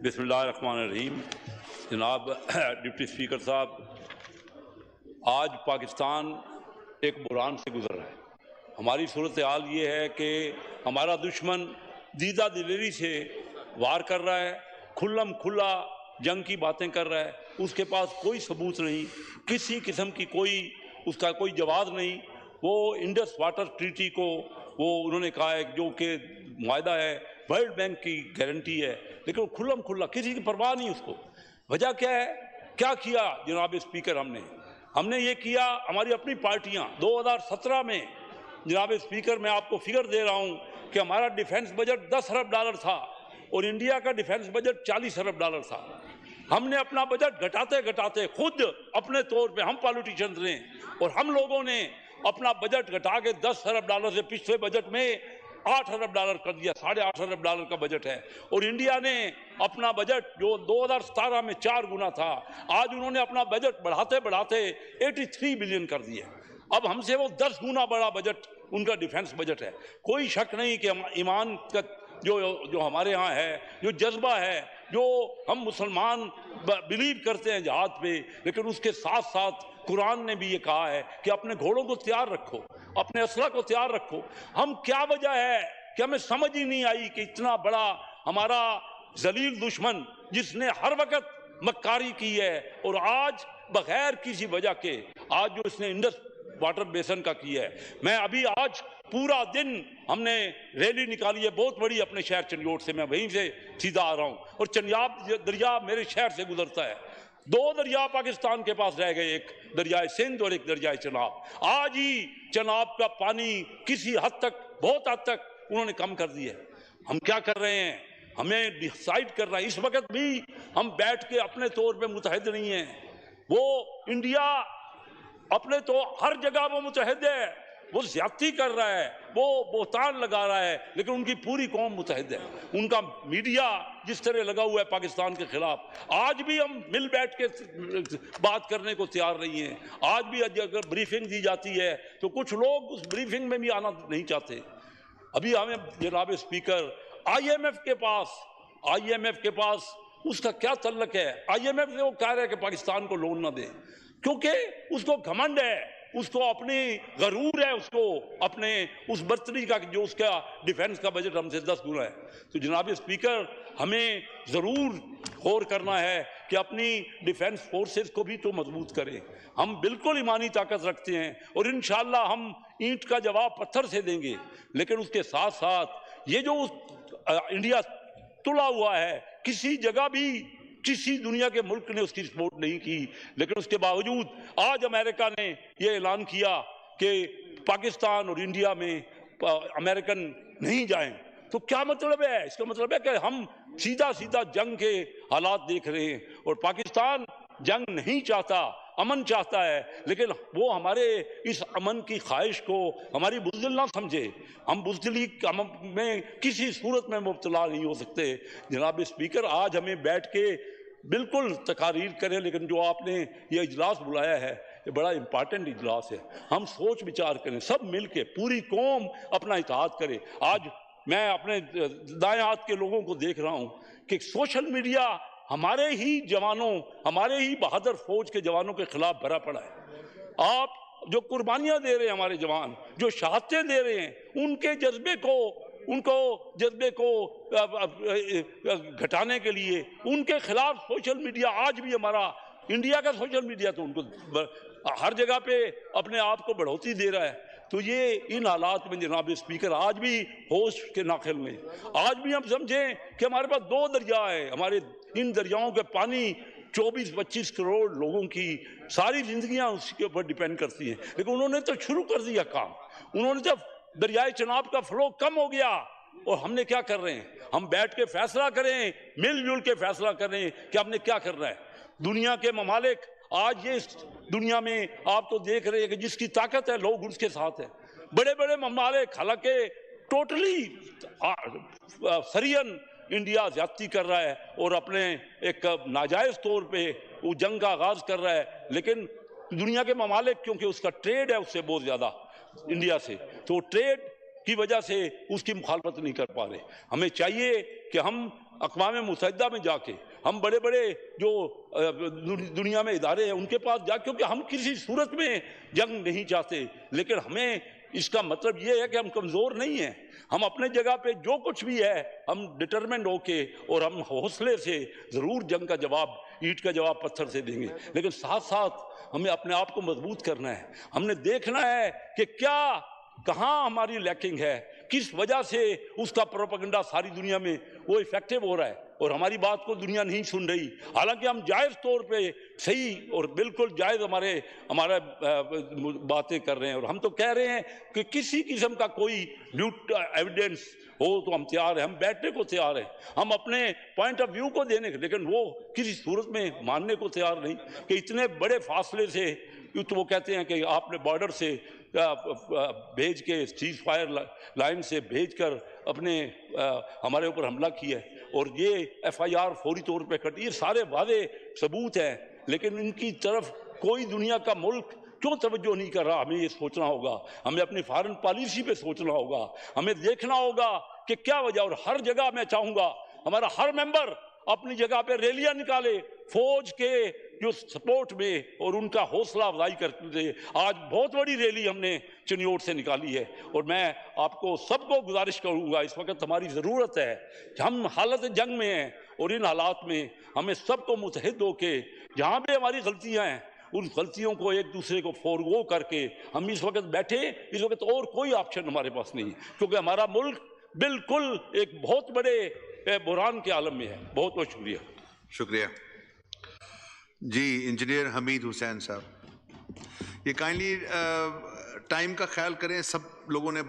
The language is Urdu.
بسم اللہ الرحمن الرحیم۔ جناب ڈپٹی اسپیکر صاحب، آج پاکستان ایک بحران سے گزر رہا ہے۔ ہماری صورتحال یہ ہے کہ ہمارا دشمن دیدہ دلیری سے وار کر رہا ہے، کھلم کھلا جنگ کی باتیں کر رہا ہے، اس کے پاس کوئی ثبوت نہیں، کسی قسم کی اس کا کوئی جواز نہیں۔ وہ انڈس واٹر ٹریٹی کو انہوں نے کہا ہے جو کہ معاہدہ ہے، ورلڈ بینک کی گارنٹی ہے، لیکن وہ کھلم کھلا کسی کی پرواہ نہیں اس کو۔ وجہ کیا ہے؟ کیا کیا جناب اسپیکر؟ ہم نے یہ کیا، ہماری اپنی پارٹیاں 2017 میں جناب اسپیکر میں آپ کو فگر دے رہا ہوں کہ ہمارا ڈیفنس بجٹ $10 ارب تھا اور انڈیا کا ڈیفنس بجٹ $40 ارب تھا۔ ہم نے اپنا بجٹ گھٹاتے خود اپنے طور پہ ہم پالیٹیشنز نے اور ہم لوگوں نے اپنا بجٹ گھٹا کے $10 ارب سے پچھلے بجٹ میں $8 ارب کر دیا، $8.5 ارب کا بجٹ ہے۔ اور انڈیا نے اپنا بجٹ جو 2017 میں 4 گنا تھا، آج انہوں نے اپنا بجٹ بڑھاتے 83 بلین کر دیا۔ اب ہم سے وہ 10 گنا بڑا بجٹ ان کا ڈیفنس بجٹ ہے۔ کوئی شک نہیں کہ ایمان کا جو ہمارے ہاں ہے، جو جذبہ ہے، جو ہم مسلمان بلیو کرتے ہیں جہاد پہ، لیکن اس کے ساتھ ساتھ قرآن نے بھی یہ کہا ہے کہ اپنے گھوڑوں کو تیار رکھو، اپنے اسلحہ کو تیار رکھو۔ ہم کیا وجہ ہے کہ ہمیں سمجھ ہی نہیں آئی کہ اتنا بڑا ہمارا ذلیل دشمن جس نے ہر وقت مکاری کی ہے اور آج بغیر کسی وجہ کے آج جو اس نے انڈس واٹر بیسن کا کیا ہے۔ میں ابھی آج پورا دن ہم نے ریلی نکالی ہے بہت بڑی اپنے شہر چنیوٹ سے، میں وہیں سے سیدھا آ رہا ہوں، اور چنیاب دریا میرے شہر سے گزرتا ہے۔ 2 دریا پاکستان کے پاس رہ گئے، ایک دریائے سندھ اور ایک دریائے چناب۔ آج ہی چناب کا پانی کسی حد تک، بہت حد تک انہوں نے کم کر دیا ہے۔ ہم کیا کر رہے ہیں؟ ہمیں ڈیسائیڈ کرنا ہے۔ اس وقت بھی ہم بیٹھ کے اپنے طور پہ متحد نہیں ہیں۔ وہ انڈیا اپنے تو ہر جگہ وہ متحد ہے، وہ زیادتی کر رہا ہے، وہ بہتان لگا رہا ہے، لیکن ان کی پوری قوم متحد ہے۔ ان کا میڈیا جس طرح لگا ہوا ہے پاکستان کے خلاف، آج بھی ہم مل بیٹھ کے بات کرنے کو تیار نہیں ہیں۔ آج بھی اگر بریفنگ دی جاتی ہے تو کچھ لوگ اس بریفنگ میں بھی آنا نہیں چاہتے۔ ابھی ہمیں جناب اسپیکر آئی ایم ایف کے پاس اس کا کیا تعلق ہے؟ آئی ایم ایف سے وہ کہہ رہے ہیں کہ پاکستان کو لون نہ دے، کیونکہ اس کو گھمنڈ ہے، اس کو اپنی غرور ہے، اس کو اپنے اس برتری کا جو اس کا ڈیفنس کا بجٹ ہم سے 10 گنا ہے۔ تو جناب اسپیکر، ہمیں ضرور غور کرنا ہے کہ اپنی ڈیفنس فورسز کو بھی تو مضبوط کریں۔ ہم بالکل ایمانی طاقت رکھتے ہیں اور انشاءاللہ ہم اینٹ کا جواب پتھر سے دیں گے، لیکن اس کے ساتھ ساتھ یہ جو انڈیا تلا ہوا ہے، کسی جگہ بھی کسی دنیا کے ملک نے اس کی سپورٹ نہیں کی، لیکن اس کے باوجود آج امریکہ نے یہ اعلان کیا کہ پاکستان اور انڈیا میں امریکن نہیں جائیں۔ تو کیا مطلب ہے؟ اس کا مطلب ہے کہ ہم سیدھا جنگ کے حالات دیکھ رہے ہیں، اور پاکستان جنگ نہیں چاہتا، امن چاہتا ہے، لیکن وہ ہمارے اس امن کی خواہش کو ہماری بزدل نہ سمجھے۔ ہم بزدلی میں کسی صورت میں مبتلا نہیں ہو سکتے۔ جناب اسپیکر، آج ہمیں بیٹھ کے بالکل تقاریر کریں، لیکن جو آپ نے یہ اجلاس بلایا ہے یہ بڑا امپارٹنٹ اجلاس ہے۔ ہم سوچ بچار کریں، سب مل کے پوری قوم اپنا اتحاد کرے۔ آج میں اپنے دائیں ہاتھ کے لوگوں کو دیکھ رہا ہوں کہ سوشل میڈیا ہمارے ہی جوانوں، ہمارے ہی بہادر فوج کے جوانوں کے خلاف بھرا پڑا ہے۔ آپ جو قربانیاں دے رہے ہیں، ہمارے جوان جو شہادتیں دے رہے ہیں، ان کے جذبے کو گھٹانے کے لیے ان کے خلاف سوشل میڈیا آج بھی ہمارا انڈیا کا سوشل میڈیا تو ان کو ہر جگہ پہ اپنے آپ کو بڑھوتی دے رہا ہے۔ تو یہ ان حالات میں جناب اسپیکر آج بھی ہوش کے ناخن میں، آج بھی ہم سمجھیں کہ ہمارے پاس 2 دریا ہے، ہمارے ان دریاؤں کے پانی 24-25 کروڑ لوگوں کی ساری زندگیاں اس کے اوپر ڈیپینڈ کرتی ہیں، لیکن انہوں نے تو شروع کر دیا کام۔ انہوں نے جب دریائے چناب کا فلو کم ہو گیا، اور ہم نے کیا کر رہے ہیں؟ ہم بیٹھ کے فیصلہ کریں، مل جل کے فیصلہ کریں کہ ہم نے کیا کرنا ہے۔ دنیا کے ممالک آج یہ دنیا میں آپ تو دیکھ رہے ہیں کہ جس کی طاقت ہے لوگ اس کے ساتھ ہیں۔ بڑے بڑے ممالک، حالانکہ ٹوٹلی سرین انڈیا زیادتی کر رہا ہے اور اپنے ایک ناجائز طور پہ وہ جنگ کا آغاز کر رہا ہے، لیکن دنیا کے ممالک کیونکہ اس کا ٹریڈ ہے اس سے بہت زیادہ انڈیا سے، تو ٹریڈ کی وجہ سے اس کی مخالفت نہیں کر پا رہے. ہمیں چاہیے کہ ہم اقوام متحدہ میں جا کے ہم بڑے بڑے جو دنیا میں ادارے ہیں ان کے پاس جا، کیونکہ ہم کسی صورت میں جنگ نہیں چاہتے، لیکن ہمیں اس کا مطلب یہ ہے کہ ہم کمزور نہیں ہیں. ہم اپنے جگہ پہ جو کچھ بھی ہے ہم ڈٹرمنڈ ہو کے اور ہم حوصلے سے ضرور جنگ کا جواب، اینٹ کا جواب پتھر سے دیں گے، لیکن ساتھ ساتھ ہمیں اپنے آپ کو مضبوط کرنا ہے. ہم نے دیکھنا ہے کہ کیا کہاں ہماری لیکنگ ہے، کس وجہ سے اس کا پروپیگنڈا ساری دنیا میں وہ افیکٹو ہو رہا ہے اور ہماری بات کو دنیا نہیں سن رہی. حالانکہ ہم جائز طور پہ صحیح اور بالکل جائز ہمارا باتیں کر رہے ہیں، اور ہم تو کہہ رہے ہیں کہ کسی قسم کا کوئی ایویڈنس ہو تو ہم تیار ہیں، ہم بیٹھنے کو تیار ہیں، ہم اپنے پوائنٹ آف ویو کو دینے، لیکن وہ کسی صورت میں ماننے کو تیار نہیں کہ اتنے بڑے فاصلے سے تو وہ کہتے ہیں کہ آپ نے بارڈر سے بھیج کے سیز فائر لائن سے بھیج کر اپنے ہمارے اوپر حملہ کیا ہے اور یہ ایف آئی آر فوری طور پہ کٹی. یہ سارے واضح ثبوت ہیں، لیکن ان کی طرف کوئی دنیا کا ملک کیوں توجہ نہیں کر رہا؟ ہمیں یہ سوچنا ہوگا، ہمیں اپنی فارن پالیسی پہ سوچنا ہوگا، ہمیں دیکھنا ہوگا کہ کیا وجہ. اور ہر جگہ میں چاہوں گا ہمارا ہر ممبر اپنی جگہ پہ ریلیاں نکالے فوج کے جو سپورٹ میں اور ان کا حوصلہ افزائی کرتے تھے. آج بہت بڑی ریلی ہم نے چنیوٹ سے نکالی ہے اور میں آپ کو سب کو گزارش کروں گا، اس وقت ہماری ضرورت ہے کہ ہم حالت جنگ میں ہیں اور ان حالات میں ہمیں سب کو متحد ہو کے جہاں بھی ہماری غلطیاں ہیں ان غلطیوں کو ایک دوسرے کو فورگو کر کے ہم اس وقت بیٹھے. اس وقت اور کوئی آپشن ہمارے پاس نہیں ہے کیونکہ ہمارا ملک بالکل ایک بہت بڑے بحران کے عالم میں ہے. بہت بہت شکریہ. شکریہ جی. انجینئر حمید حسین صاحب، یہ کائنڈلی ٹائم کا خیال کریں. سب لوگوں نے